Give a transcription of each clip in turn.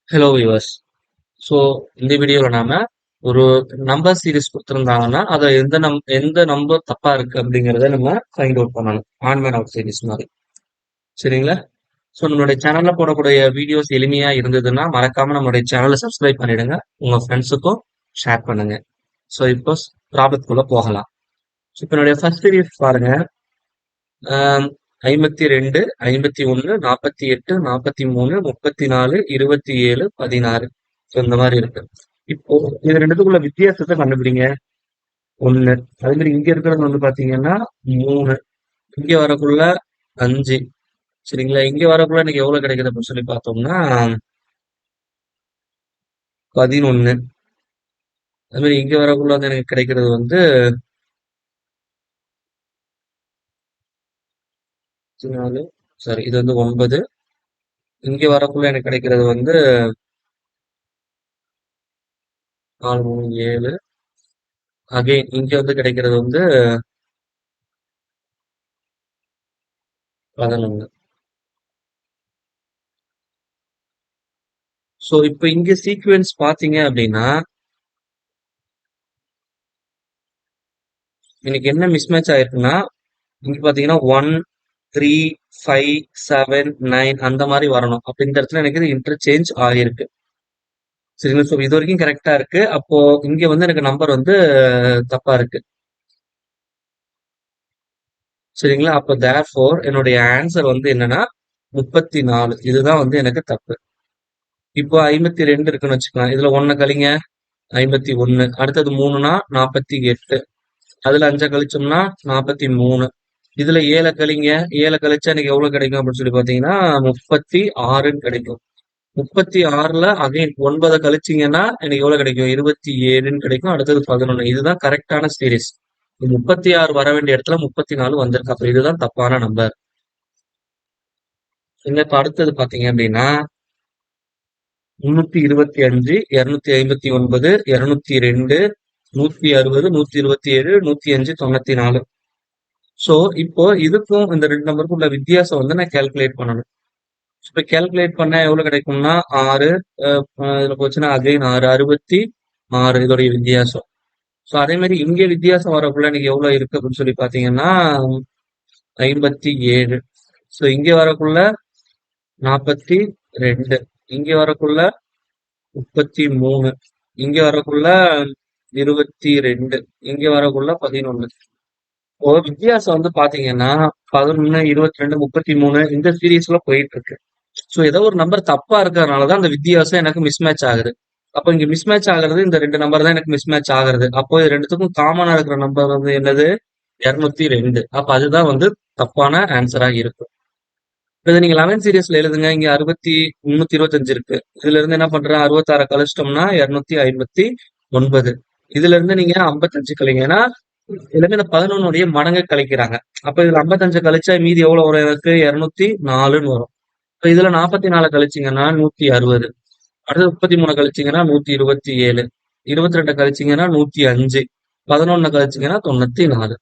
Hello viewers. So இந்த வீடியோவில் நாம ஒரு நம்பர் சீரிஸ் கொடுத்துருந்தாங்கன்னா அதை எந்த நம்பர் தப்பா இருக்கு அப்படிங்கிறத நம்ம ஃபைண்ட் அவுட் பண்ணணும். ஆன் மேன் அவுட் சீரிஸ் மாதிரி. சரிங்களா? ஸோ நம்மளுடைய சேனல்ல போடக்கூடிய வீடியோஸ் எளிமையா இருந்ததுன்னா மறக்காம நம்மளுடைய சேனலை சப்ஸ்கிரைப் பண்ணிடுங்க. உங்க ஃப்ரெண்ட்ஸுக்கும் ஷேர் பண்ணுங்க. ஸோ இப்போ ப்ராப்ளத்துக்குள்ள போகலாம். ஸோ இப்போ என்னுடைய ஃபர்ஸ்ட் சீரிஸ் பாருங்க. 52, 51, 48, 43, 34, 27, 16. ஸோ இந்த மாதிரி இருக்கு. இப்போ இது ரெண்டுத்துக்குள்ள வித்தியாசத்தை கண்டுபிடிங்க. 1. அதே மாதிரி இங்க இருக்கிறது வந்து பாத்தீங்கன்னா 3. இங்க வரக்குள்ள 5. சரிங்களா? இங்க வரக்குள்ள எனக்கு எவ்வளவு கிடைக்குது அப்படின்னு சொல்லி பார்த்தோம்னா 11. அதே மாதிரி இங்க வரக்குள்ள வந்து எனக்கு கிடைக்கிறது வந்து 14. சாரி, இது வந்து 9. இங்க வரக்குள்ள எனக்கு கிடைக்கிறது வந்து 4, 3, 7. அகைன் இங்க வந்து கிடைக்கிறது வந்து 11. சோ இப்ப இங்க சீக்வென்ஸ் பாத்தீங்க அப்படின்னா எனக்கு என்ன மிஸ்மேட்ச் ஆயிருக்குன்னா, இங்க பாத்தீங்கன்னா 1, 3, 5, 7, 9 அந்த மாதிரி வரணும். அப்ப இந்த இடத்துல எனக்கு இது இன்டர்சேஞ்ச் ஆகிருக்கு. சரிங்களா? ஸோ இது வரைக்கும் கரெக்டா இருக்கு. அப்போ இங்க வந்து எனக்கு நம்பர் வந்து தப்பா இருக்கு. சரிங்களா? அப்போ தேர்ஃபோர் என்னுடைய ஆன்சர் வந்து என்னன்னா 34. இதுதான் வந்து எனக்கு தப்பு. இப்போ 52 இருக்குன்னு வச்சுக்கலாம். இதுல 1 கழிங்க, 51. அடுத்தது 3னா 48. அதுல 5 கழிச்சோம்னா 43. இதுல 7 கழிங்க. 7 கழிச்சா எனக்கு எவ்வளவு கிடைக்கும் அப்படின்னு சொல்லி பாத்தீங்கன்னா 36 கிடைக்கும். 36ல அகைன் 9 கழிச்சீங்கன்னா எனக்கு எவ்வளவு கிடைக்கும்? 27 கிடைக்கும். அடுத்தது 11. இதுதான் கரெக்டான சீரிஸ். 36 வர வேண்டிய இடத்துல 34 வந்திருக்கு. அப்ப இதுதான் தப்பான நம்பர். இப்ப அடுத்தது பாத்தீங்க அப்படின்னா 325, 259, 202, 160, 127, 105, 94. சோ இப்போ இதுக்கும் இந்த ரெண்டு நம்பருக்கும் உள்ள வித்தியாசம் வந்து நான் கால்குலேட் பண்ணணும். இப்ப கால்குலேட் பண்ணா எவ்வளவு கிடைக்கும்னா 6. இதுல போச்சுன்னா அகைன் 6, 66 இதோடைய வித்தியாசம். சோ அதே மாதிரி இங்க வித்தியாசம் வரக்குள்ள எனக்கு எவ்வளவு இருக்கு அப்படின்னு சொல்லி பாத்தீங்கன்னா 57. சோ இங்க வரக்குள்ள 42. இங்க வரக்குள்ள 33. இங்க வரக்குள்ள 22. இங்க வரக்குள்ள 11. இப்போ வித்தியாசம் வந்து பாத்தீங்கன்னா 11, 22, 33 இந்த சீரீஸ்ல போயிட்டு இருக்கு. சோ ஏதோ ஒரு நம்பர் தப்பா இருக்கிறதுனாலதான் அந்த வித்தியாசம் எனக்கு மிஸ்மேட்ச் ஆகுது. அப்ப இங்க மிஸ்மேட்ச் ஆகுறது இந்த ரெண்டு நம்பர் தான் எனக்கு மிஸ்மேட்ச் ஆகுறது. அப்போ இது ரெண்டுத்துக்கும் காமனா இருக்கிற நம்பர் வந்து என்னது? 202. அப்ப அதுதான் வந்து தப்பான ஆன்சரா இருக்கும். இதை நீங்க 11 சீரியஸ்ல எழுதுங்க. இங்க 325 இருக்கு. இதுல இருந்து என்ன பண்றேன்? 66 கழிச்சிட்டோம்னா 259. இதுல இருந்து நீங்க 55 கழிங்கன்னா எல்லாமே இந்த 11 மடங்கு கழிக்கிறாங்க. அப்ப இதுல 55 கழிச்சா மீதி எவ்வளவு வரும்? எனக்கு 204ன்னு வரும். இப்ப இதுல 44 கழிச்சீங்கன்னா 160. அடுத்து 33 கழிச்சீங்கன்னா 127. 22 கழிச்சீங்கன்னா 105. 11 கழிச்சீங்கன்னா 94.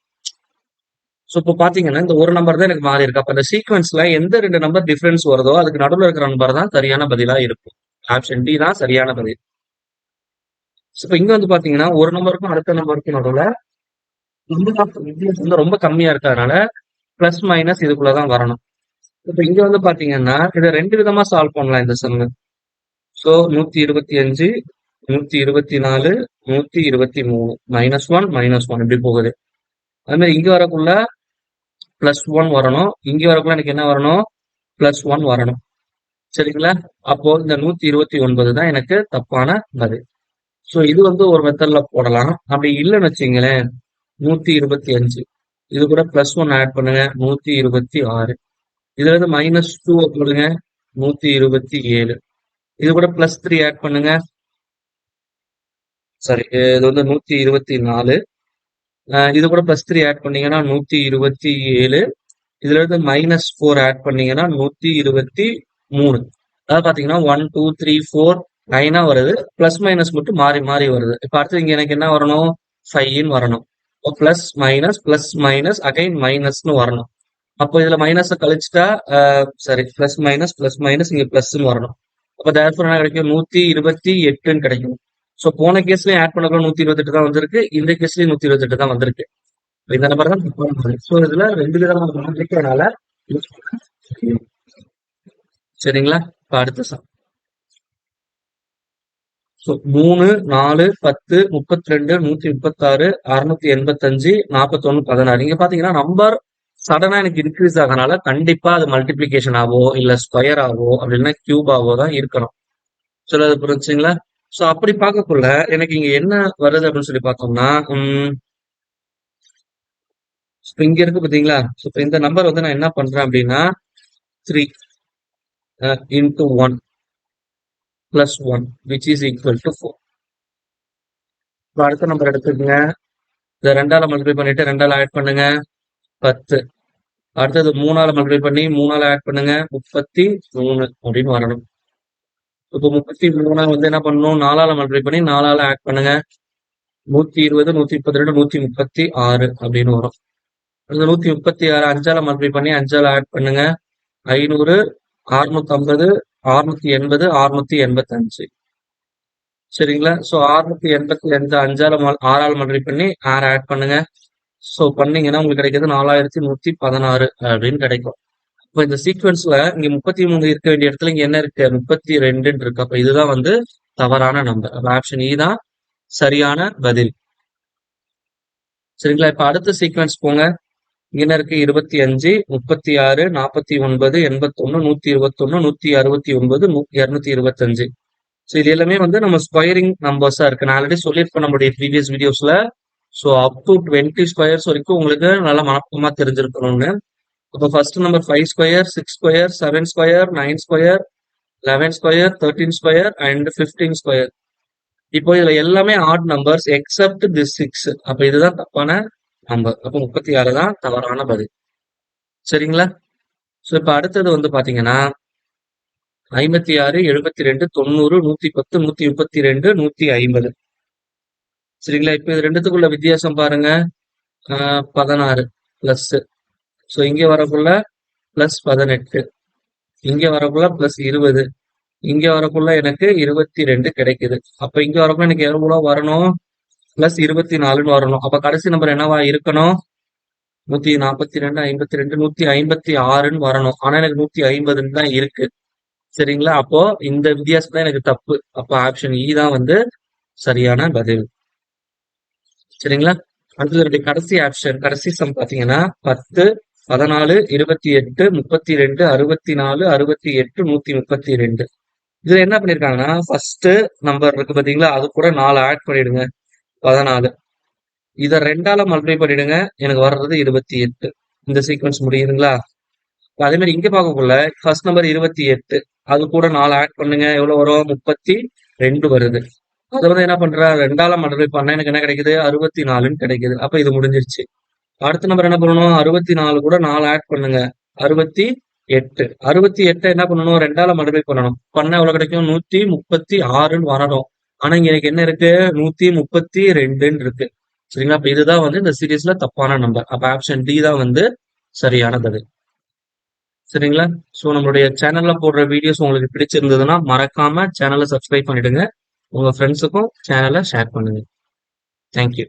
சோ இப்போ பாத்தீங்கன்னா இந்த ஒரு நம்பர் தான் எனக்கு மாறி இருக்கு. அப்ப இந்த சீக்வன்ஸ்ல எந்த ரெண்டு நம்பர் டிஃபரன்ஸ் வருதோ அதுக்கு நடுவுல இருக்கிற நம்பர் தான் சரியான பதிலா இருக்கும். ஆப்ஷன் டி தான் சரியான பதில். இப்ப இங்க வந்து பாத்தீங்கன்னா ஒரு நம்பருக்கும் அடுத்த நம்பருக்கும் நடுவுல வித்தியாசம் வந்து ரொம்ப கம்மியா இருக்கிறதுனால பிளஸ் மைனஸ் இதுக்குள்ளதான் வரணும். இப்ப இங்க வந்து பாத்தீங்கன்னா இதை ரெண்டு விதமா சால்வ் பண்ணலாம் இந்த சம். சோ 125, 124, 123, -1, -1 இப்படி போகுது. அது மாதிரி இங்க வரக்குள்ள +1 வரணும். இங்க வரக்குள்ள எனக்கு என்ன வரணும்? +1 வரணும். சரிங்களா? அப்போ இந்த 129 தான் எனக்கு தப்பான பதில். சோ இது வந்து ஒரு மெத்தட்ல போடலாம். அப்படி இல்லைன்னு வச்சுங்களேன் 125. இது கூட +1 ஆட் பண்ணுங்க 126. இதுல இருந்து -2 போடுங்க 127. இது கூட +3 ஆட் பண்ணுங்க. சாரி, இது வந்து 124. இது கூட +3 ஆட் பண்ணீங்கன்னா 127. இதுல இருந்து -4 ஆட் பண்ணீங்கன்னா 123. அதாவது பாத்தீங்கன்னா 1, 2, 3, 4, 9 வருது. பிளஸ் மைனஸ் மட்டும் மாறி மாறி வருது. இப்ப அடுத்து இங்க எனக்கு என்ன வரணும்? 5ன்னு வரணும். பிளஸ் மைனஸ் அகைன் மைனஸ்னு வரணும். அப்போ இதுல மைனஸ் கழிச்சுட்டா சாரி, பிளஸ் மைனஸ் இங்க பிளஸ்ன்னு வரணும். அப்ப therefore என்ன கிடைக்கும்? 128ன்னு கிடைக்கும். சோ போன கேஸ்லயும் ஆட் பண்ணக்குள்ள 128 தான் வந்திருக்கு. இந்த கேஸ்லயும் 128 தான் வந்திருக்கு. இந்த நம்பர் தான் தப்பான நம்பர். சோ இதுல 2 விதமான நம்பர் இருக்கிறதுனால யூஸ் பண்ண முடியும். சரிங்களா? இப்ப அடுத்த சம். ஸோ 3, 4, 10, 32, 136, 685, 41, 16. இங்க பாத்தீங்கன்னா நம்பர் சடனா எனக்கு இன்க்ரீஸ் ஆகனால கண்டிப்பா அது மல்டிபிளிகேஷன் ஆவோ இல்ல ஸ்கொயர் ஆவோ அப்படி இல்லைன்னா கியூப் ஆவோ தான் இருக்கணும். சொல்றது புரிஞ்சுங்களா? சோ அப்படி பார்க்கக்குள்ள எனக்கு இங்க என்ன வருது அப்படின்னு சொல்லி பார்த்தோம்னா இங்க இருக்கு பாத்தீங்களா? ஸோ இப்போ இந்த நம்பர் வந்து நான் என்ன பண்றேன் அப்படின்னா 3 into 1 plus 1 which is equal to 4. இப்போ அடுத்த நம்பர் எடுத்துக்கங்க. இதை 2ஆல மல்டிப்ளை பண்ணிட்டு 2ஆல ஆட் பண்ணுங்க 10. அடுத்தது 3ஆல மல்டிப்ளை பண்ணி 3ஆல ஆட் பண்ணுங்க 33 அப்படின்னு வரணும். இப்போ 33 வந்து என்ன பண்ணணும்? 4ஆல மல்டிப்ளை பண்ணி 4ஆல ஆட் பண்ணுங்க 120, 132, 136 அப்படின்னு வரும். அந்த 136 5ஆல மல்டிப்ளை பண்ணி 5ஆல ஆட் பண்ணுங்க 500, 650, 680, 685. சரிங்களா? சோ 685 5ஆல 6ஆல மல்டிப்ளை பண்ணி 6 ஆட் பண்ணுங்க. சோ பண்ணீங்கன்னா உங்களுக்கு கிடைக்கிறது 4116 அப்படின்னு கிடைக்கும். இப்போ இந்த சீக்வன்ஸ்ல இங்க 33 இருக்க வேண்டிய இடத்துல இங்க என்ன இருக்கு? 32 இருக்கு. அப்ப இதுதான் வந்து தவறான நம்பர். அப்ப ஆப்ஷன் இ தான் சரியான பதில். சரிங்களா? இப்ப அடுத்த சீக்வன்ஸ் போங்க. இங்க என்ன இருக்கு? 25, 36, 49, 81, 121, 169, 225. ஸோ இது எல்லாமே வந்து நம்ம ஸ்கொயரிங் நம்பர்ஸா இருக்கு. நான் ஆல்ரெடி சொல்லியிருப்பேன் நம்மளுடைய ப்ரீவியஸ் வீடியோஸ்ல. ஸோ அப் டு 20 ஸ்கொயர்ஸ் வரைக்கும் உங்களுக்கு நல்லா மனப்பூர்வமா தெரிஞ்சிருக்கணும்னு. இப்போ first number 5 square, 6 square, 7 square, 9 square, 11 square, 13 square and 15 square. இப்போ இதுல எல்லாமே ஆட் நம்பர்ஸ் எக்ஸப்ட் திஸ் 6. அப்ப இதுதான் தப்பான நம்பர். அப்போ 36 தான் தவறான பதில். சரிங்களா? ஸோ இப்ப அடுத்தது வந்து பாத்தீங்கன்னா 56, 72, 90, 110, 132, 150. சரிங்களா? இப்ப இது ரெண்டுத்துக்குள்ள வித்தியாசம் பாருங்க. 16 பிளஸ். ஸோ இங்க வரக்குள்ள பிளஸ் 18, இங்க வரக்குள்ள பிளஸ் 20, இங்க வரக்குள்ள எனக்கு 22 கிடைக்குது. அப்ப இங்க வரக்குள்ள எனக்கு எவ்வளவு வரணும்? பிளஸ் 24ன்னு வரணும். அப்ப கடைசி நம்பர் என்னவா இருக்கணும்? 142, 52, 156ன்னு வரணும். ஆனா எனக்கு 150ன்னு தான் இருக்கு. சரிங்களா? அப்போ இந்த வித்தியாசம் தான் எனக்கு தப்பு. அப்ப ஆப்ஷன் இ தான் வந்து சரியான பதில். சரிங்களா? அடுத்தது கடைசி ஆப்ஷன், கடைசி சம் பாத்தீங்கன்னா 10, 14, 28, 32, 64, 68, 132. இதுல என்ன பண்ணிருக்காங்கன்னா ஃபர்ஸ்ட் நம்பர் இருக்கு பாத்தீங்களா? அது கூட 4 ஆட் பண்ணிடுங்க 14. இத 2ஆல மல்டிப்ளை பண்ணிடுங்க. எனக்கு வர்றது 28. இந்த சீக்வன்ஸ் முடியுதுங்களா? அதே மாதிரி இங்க பார்க்கக்குள்ள ஃபர்ஸ்ட் நம்பர் 28, அது கூட 4 ஆட் பண்ணுங்க. எவ்வளவு வரும்? 32 வருது. அதை வந்து என்ன பண்ற? 2ஆல மல்டிப்ளை பண்ணா எனக்கு என்ன கிடைக்குது? 64ன்னு கிடைக்குது. அப்ப இது முடிஞ்சிருச்சு. அடுத்த நம்பர் என்ன பண்ணணும்? 64 கூட 4 ஆட் பண்ணுங்க 68. 68 என்ன பண்ணணும்? 2ஆல மல்டிப்ளை பண்ணணும். பண்ணா எவ்வளவு கிடைக்கும்? 136ன்னு வரணும். ஆனா இங்க எனக்கு என்ன இருக்கு? 132ன்னு இருக்கு. சரிங்களா? அப்ப இதுதான் வந்து இந்த சீரீஸ்ல தப்பான நம்பர். அப்ப ஆப்ஷன் டி தான் வந்து சரியான பதில். சரிங்களா? சோ நம்மளுடைய சேனல்ல போடுற வீடியோஸ் உங்களுக்கு பிடிச்சிருந்ததுன்னா மறக்காம சேனலை சப்ஸ்கிரைப் பண்ணிடுங்க. உங்க ஃப்ரெண்ட்ஸுக்கும் சேனலை ஷேர் பண்ணுங்க. தேங்க்யூ.